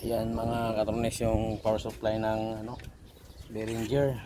Yan mga katronis yung power supply ng Behringer.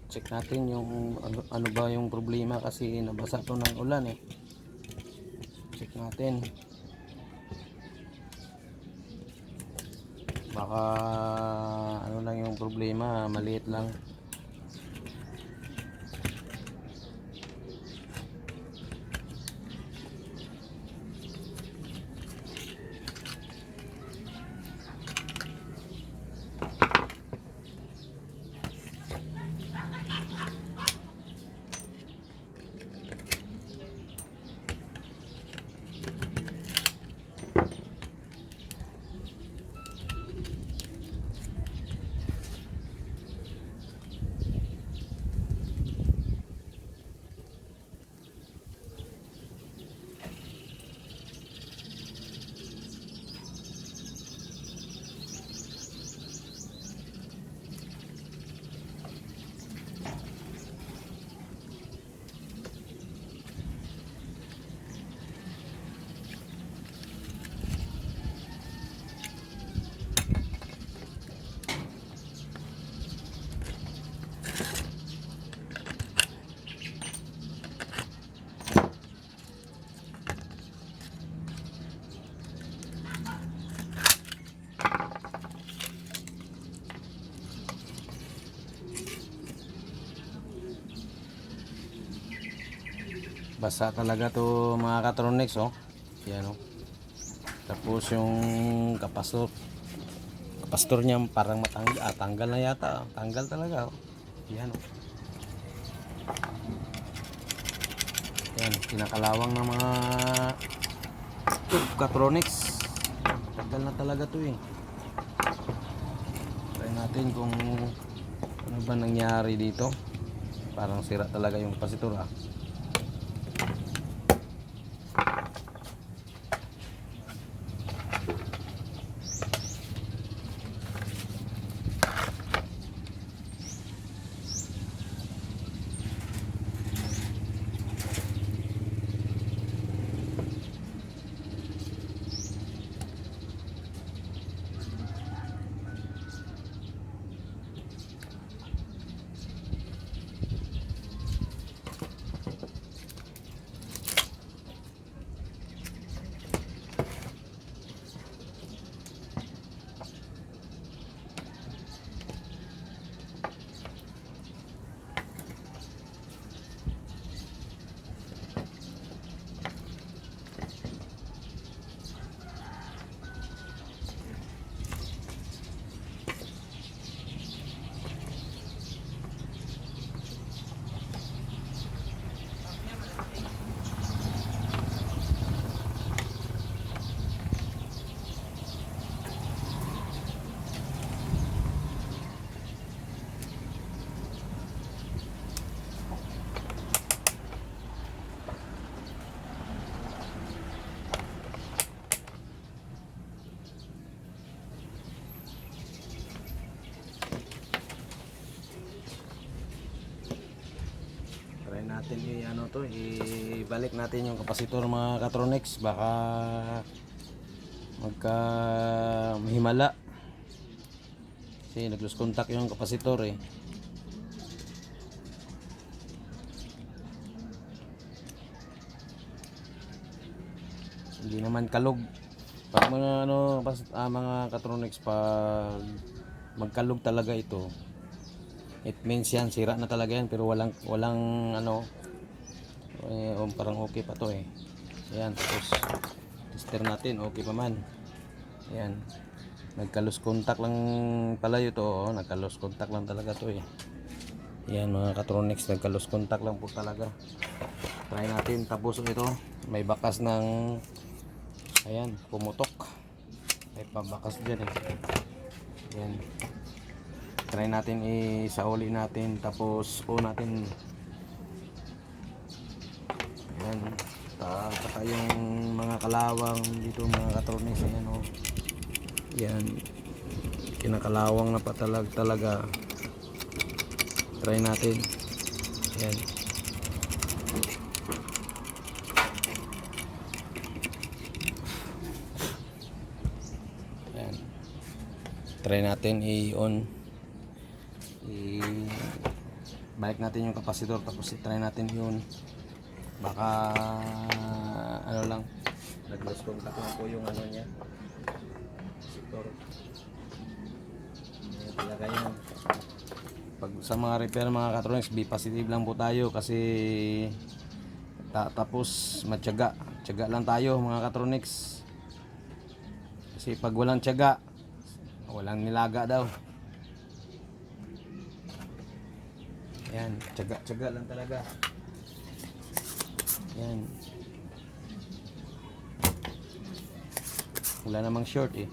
Check natin yung ano ba yung problema kasi nabasa to ng ulan eh. Check natin. Baka ano lang yung problema, maliit lang. Basa talaga to mga katronics oh. Yan oh. Tapos yung kapastor niya parang tanggal na yata. Tanggal talaga oh. Yan oh. Yan, kinakalawang ng mga katronics. Tagal na talaga to eh. Try natin kung ano ba nangyari dito. Parang sira talaga yung kapasitor ah. Natin ibalik natin yung kapasitor mga katronics, baka magka mahimala kasi nag-lose contact yung kapasitor eh. Hindi naman kalog pag mga mga katronics, pag magkalog talaga ito, it means yan sira na talaga yan, pero walang parang okay pa to eh. Ayan, tapos tester natin, okay pa man. Ayan, nagka-lose contact lang pala ito oh. Nagka-lose contact lang talaga to eh. Ayan mga katronics, nagka-lose contact lang po talaga. Try natin, tapos ito may bakas ng ayan, pumutok, may pabakas dyan eh. Ayan, try natin isauli natin, tapos natin. Ayan, saka yung mga kalawang dito mga katronics, ayan o. Ayan, kinakalawang na talaga. Try natin. Ayan. Ayan. Ayan. Try natin i-on. Balik natin yung kapasitor, tapos i-try natin i-on. Baka ano lang, nag-lost contact lang po yung ano niya, kapasitor. Ayan talaga yan. Pag sa mga repair mga katronics, be positive lang po tayo kasi tapos matyaga lang tayo mga katronics. Kasi pag walang tiyaga, walang nilaga daw. Yan, tiyaga lang talaga. Yan. Wala namang short eh.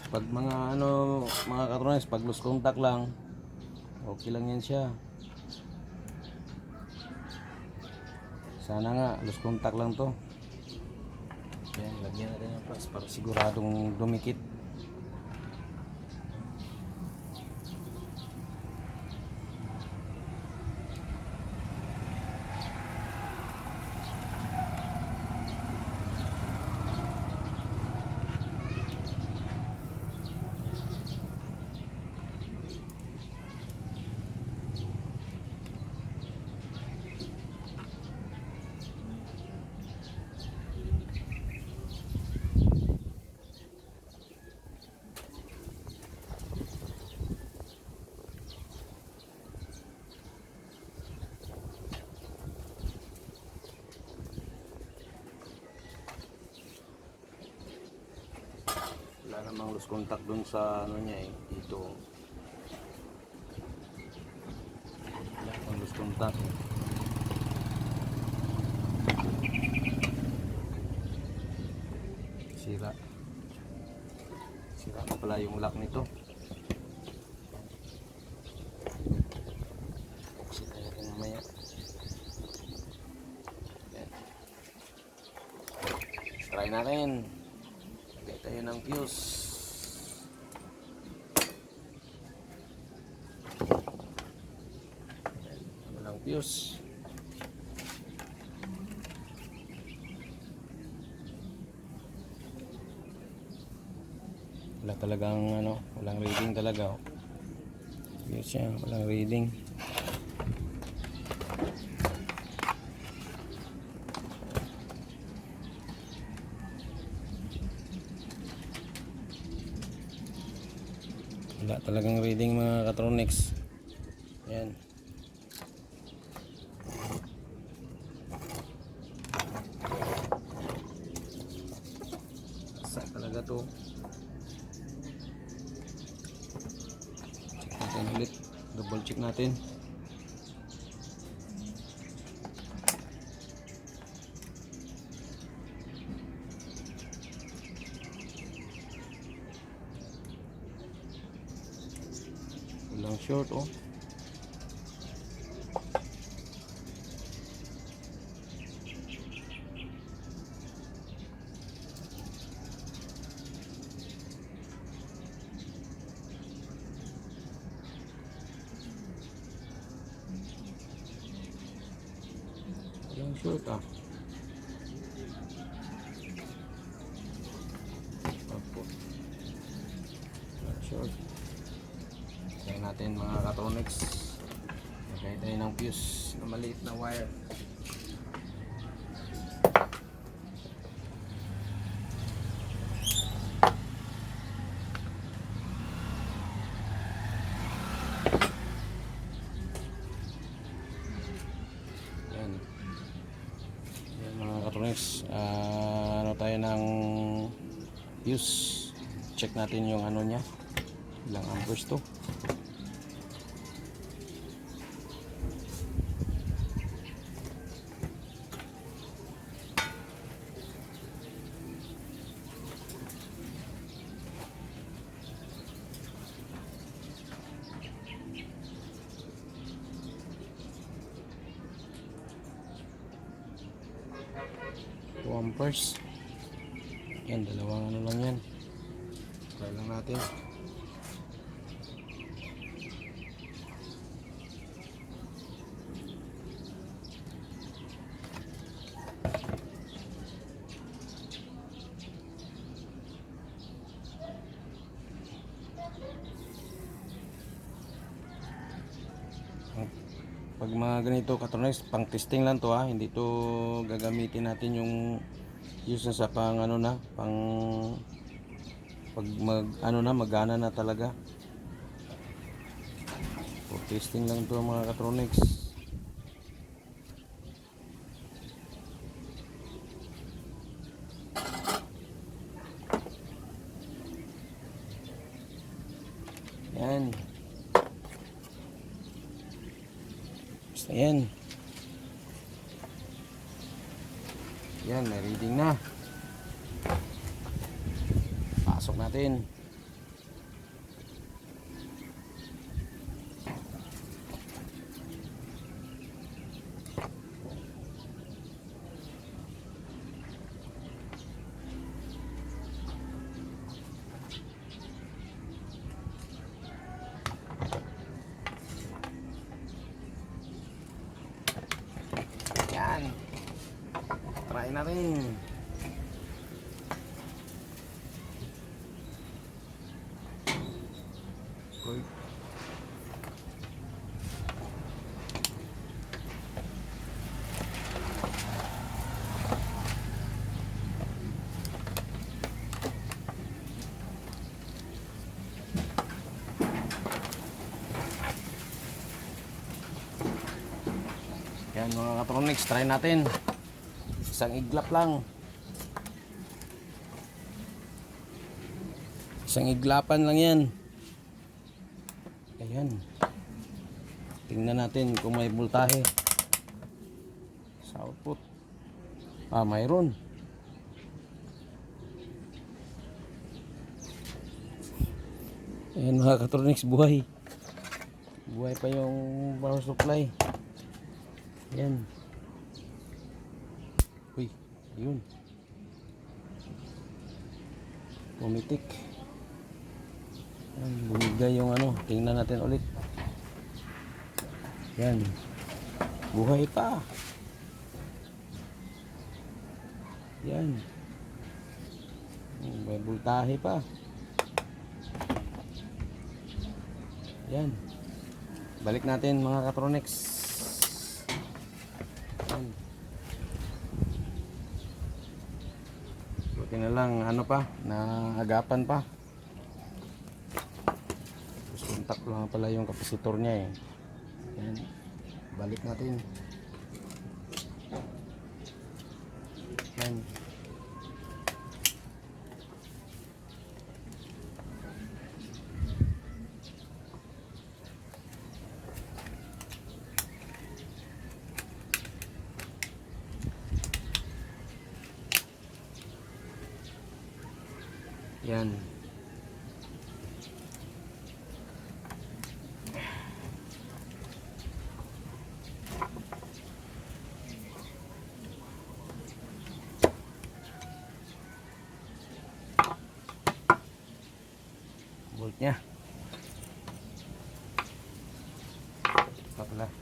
Pag mga mga katronics, pag loose contact lang, okay lang yan siya. Sana nga loose contact lang to. Yan, lagyan natin yung plus para siguradong dumikit. Wala namang loose contact dun sa ano niya eh, dito. Wala namang loose contact. Sira na pala yung lock nito. Sira natin mamaya. Try natin. Lagay tayo ng fuse. Walang fuse. Wala talagang walang reading talaga. Fuse siya, walang reading. Wala talagang reading mga katronics. Yan. Sa talaga to. Check natin ulit. Double check natin. Walang short oh. Walang short ah. Opo. Walang short. Try natin mga katronics. Lagay tayo ng fuse na maliit na wire. Yan. Yan mga katronics. tayo ng fuse. Check natin yung ano niya, ilang amperes to. Amperes. Yan, dalawang ano lang yan. Try lang natin. Pag mga ganito katronics, pang testing lang to ha, hindi to gagamitin natin yung use na sa pang ano na, pang pag mag ano na, magana na talaga. For testing lang to mga katronics. Yan. Ayan. Yan, may reading na. Pasok natin. Yan. Try natin. Good. Yan mga katronics, try natin. Isang iglap lang. Isang iglapan lang yan. Ayan. Tingnan natin kung may voltahe sa output. Mayroon. Ayan mga katronics, buhay. Buhay pa yung power supply. Yan. Uy, yun. Pumitik. Yan, bumigay yung ano. Tingnan natin ulit. Yan. Buhay pa. Yan. May voltahe pa. Yan. Balik natin mga katronics. Buti na lang ano pa, naagapan pa. Tapos kontak lang pala yung kapasitor niya eh. Yan. Balik natin. Yan. Yan. Bolt nya. Ito pala.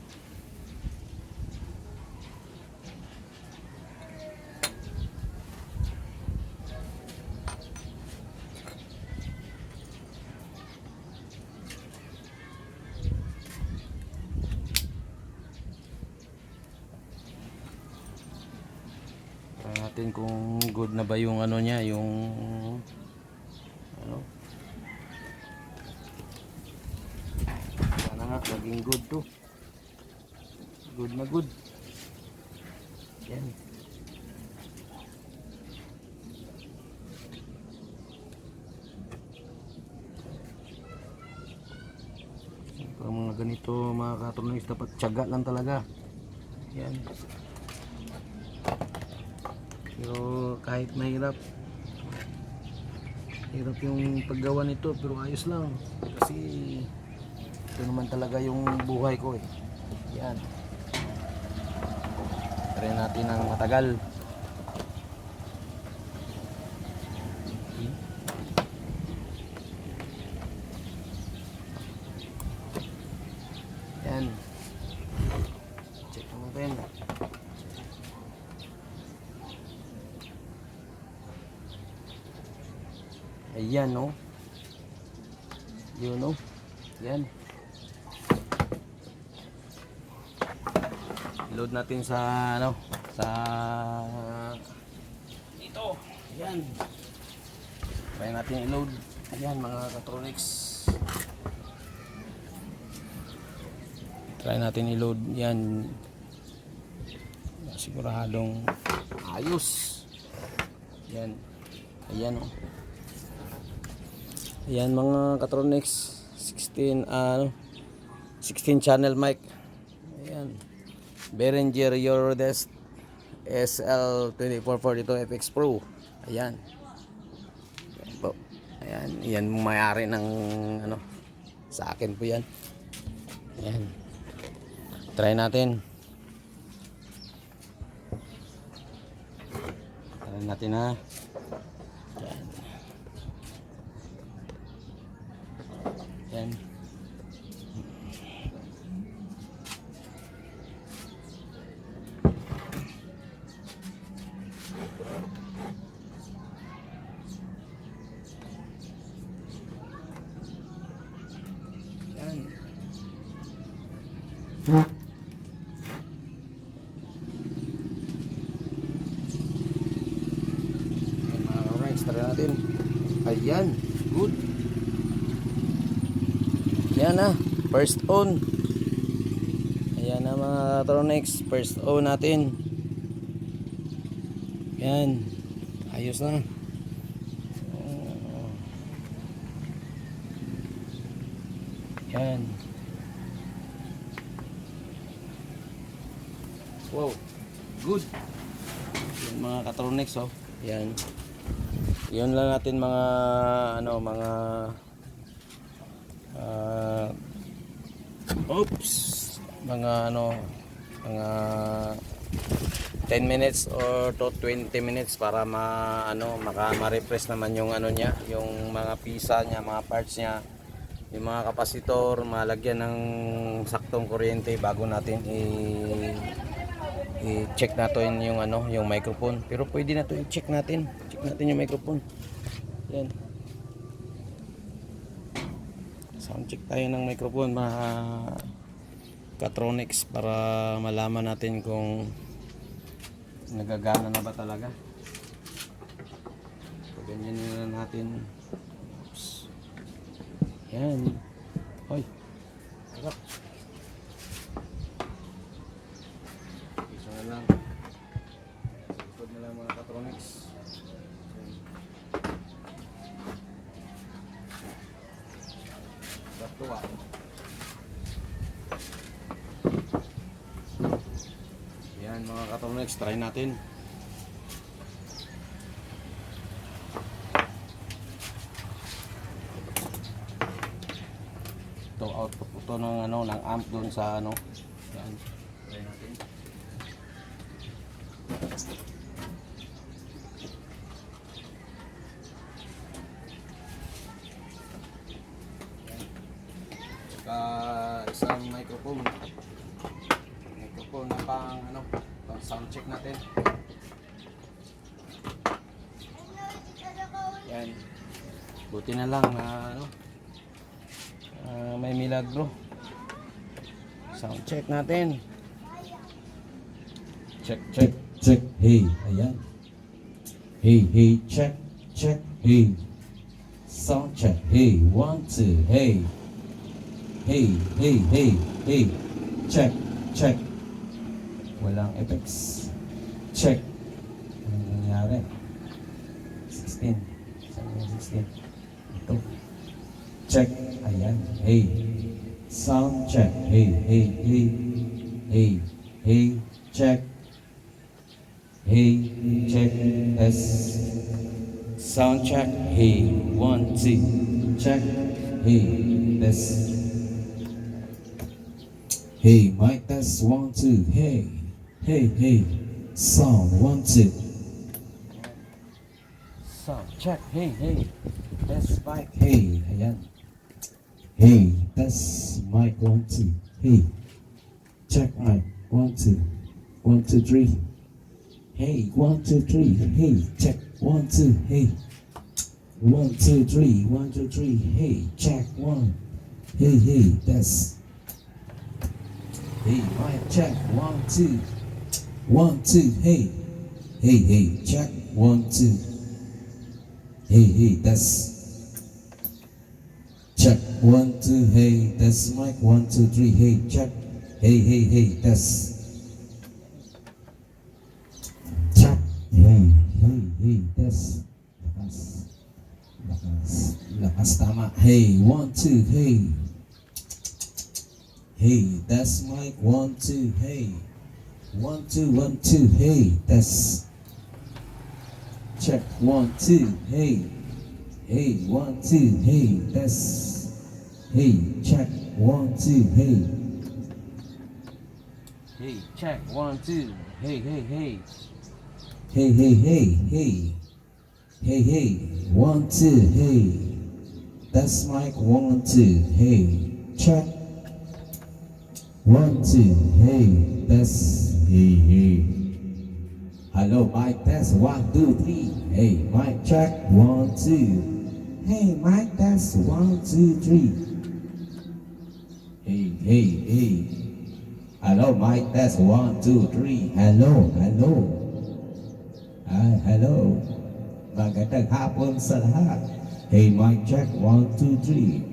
Natin kung good na ba yung ano niya, yung ano. Sana nga maging good to. Good na good. Yan. ganito mga katronics, dapat tiyaga lang talaga. Yan. Pero kahit mahirap, hirap yung paggawa nito, pero ayos lang kasi ito naman talaga yung buhay ko eh. Yan, try natin ng matagal. Yan, check natin. Ayan, no? Yun, no? Yan. Load natin sa, ano, sa dito. Ayan. Try natin i-load. Ayan, mga katronics. Try natin i-load. Yan. Siguradong ayos. Yan. Ayan, no? Ayan mga katronics, 16 channel mic. Ayan. Behringer Eurodesk Sl2442Fx-Pro. Ayan. Ayan po. Ayan, yan may-ari ng ano, sa akin po 'yan. Ayan. Try natin. Try natin ha. Ayan. Yan. Yan. Alright, try natin. Ayan, good. Yan na, first on. Ayan na mga katronics, first on natin. Yan, ayos na. Yan. Wow, good. Yan mga katronics, oh. Yan. Yun lang natin mga ano, mga mga ano, mga 10 minutes or to 20 minutes para ma-refresh naman yung ano niya, yung mga pisa niya, mga parts niya, yung mga kapasitor, malagyan ng saktong kuryente bago natin i-check natin yung ano, yung microphone. Pero pwede na to i-check natin. Check natin yung microphone. Yan. Sound check tayo ng microphone mga katronics para malaman natin kung nagagana na ba talaga. So, ganyan na natin. Oops. Yan. Hoy. Harap. Isa na lang. Ikod na lang mga katronics. Tuwa. Yan mga katronics, try natin. Ito output ito ng ano, ng amp doon sa ano. Yan. Try natin. Isang microphone na pang ano, pang sound check natin. Yan, buti na lang na ano, may milagro. Sound check natin. Check. Hey, ayan. Hey, check. Hey, sound check. Hey, 1, 2, hey. Hey, check. Walang effects. Check. Anong nangyari? 16. Saan yung 16? Ito. Check. Ayan. Hey. Sound check. Hey, hey, hey. Hey, hey, check. Hey, check. Test. Sound check. Hey, 1, 2. Check. Hey, test. Hey, mic test. 1, 2. Hey, hey, hey. Sound 1, 2. Sound check. Hey, hey. Test mic. Hey, ayan. Hey, test mic 1, 2. Hey, check mic 1, 2. 1, 2, 3. Hey, 1, 2, 3. Hey, check 1, 2. Hey, 1, 2, 3. 1, 2, 3. Hey, check 1. Hey, hey, test. Hey, mic check 1, 2. 1, 2. Hey, hey, hey, check 1, 2. Hey, hey, test. Check 1, 2. Hey, test mic 1, 2, 3. Hey, check. Hey, hey, hey, test. Check. Hey, hey, hey, test. Lakas. Lakas. Lakas tama. Hey, 1, 2. Hey. Hey, test mic 1, 2. Hey. 1, 2, 1, 2. Hey, test. Check 1, 2. Hey. Hey, 1, 2. Hey, test. Hey, check 1, 2. Hey. Hey, check. 1, 2. Hey, hey, hey. Hey, hey, hey, hey. Hey, hey. 1, 2. Hey. Test mic 1, 2. Hey. Check. 1, 2. Hey. Test. Hey, hey. Hello, mic test. 1, 2, 3. Hey, mic check. 1, 2. Hey, mic test. 1, 2, 3. Hey, hey, hey. Hello, mic test. 1, 2, 3. Hello, hello. Hello. Magandang hapon sa lahat. Hey, mic check. 1, 2, 3.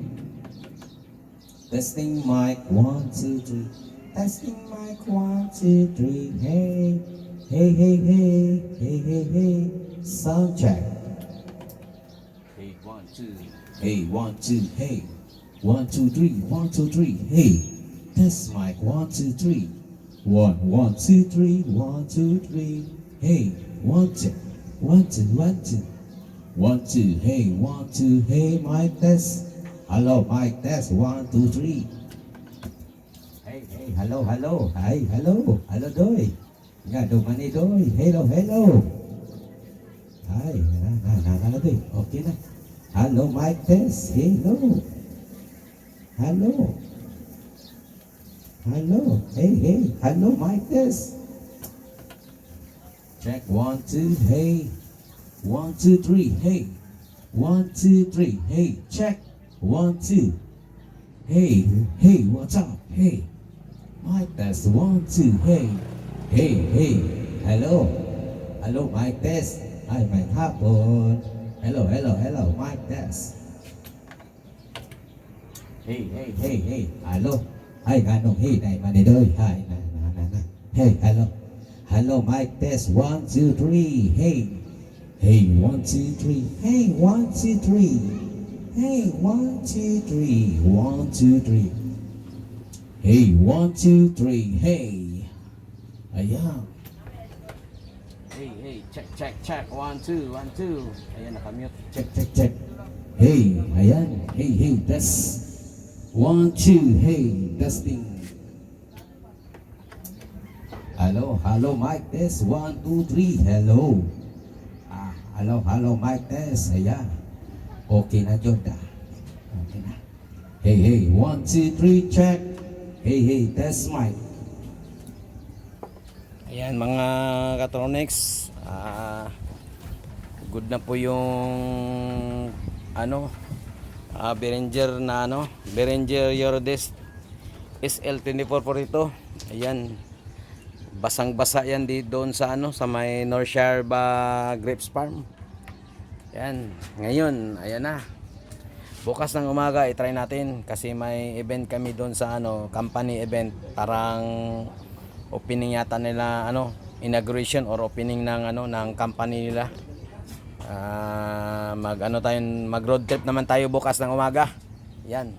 Testing mic. 1, 2, 3. Testing mic. 1, 2, 3. Hey. Hey, hey, hey. Hey, hey, hey. Sound check. Hey, 1, 2. Hey, 1, 2. Hey. 1, 2, 3. 1, 2, 3. Hey. Test mic. 1, 2, 3. 1, 1, 2, 3. 1, 2, 3. Hey. 1, 2. 1, 2, 1, 2. 1, 2. Hey, 1, 2. Hey, mic test. Hello, mic test. 1, 2, 3. Hey, hey, hello, hello. Hey, hello. Hello, doy. Nga, dumani doy. Hello, hello. Ay, na, doy. Okay na. Hello, mic test. Hello. Hello. Hello. Hey, hey. Hello, mic test. Check 1, 2. Hey. 1, 2, 3. Hey. 1, 2, 3. Hey. Check. 1, 2. Hey. Hey, what's up? Hey. Mic test. 1, 2. Hey. Hey, hey. Hello. Hello, mic test. Ay, may hapon. Hello, hello, hello. Mic test. Hey, hey, hey, hey. Hello. Ay, ganong hey, nay manidoy. Ay, na. Hey, hello. Hello, mic test. 1, 2, 3. Hey. Hey, 1, 2, 3. Hey, 1, 2, 3. Hey, 1, 2, 3. 1, 2, 3. Hey, 1, 2, 3. Hey. Ayan. Hey, hey. Check, check, check. 1, 2, 1, 2. Ayan, nakamute. Check, check, check. Hey, ayan. Hey, hey, test. 1, 2. Hey, testing. Hello, hello, mic test. 1, 2, 3. Hello. Hello, hello, mic test. Ayan. Okay na, Joda. Okay na. Hey, hey. 1, 2, 3. Check. Hey, hey, test mic. Ayan mga Katronics, good na po yung Behringer Eurodesk Sl2442. Ayan, basang-basa yan doon sa sa may Northshire Grapes Farm. Ayan, ngayon, ayan na. Bukas ng umaga i-try natin kasi may event kami doon sa company event, parang opening yata nila, inauguration or opening ng company nila. Mag road trip naman tayo bukas ng umaga. Yan.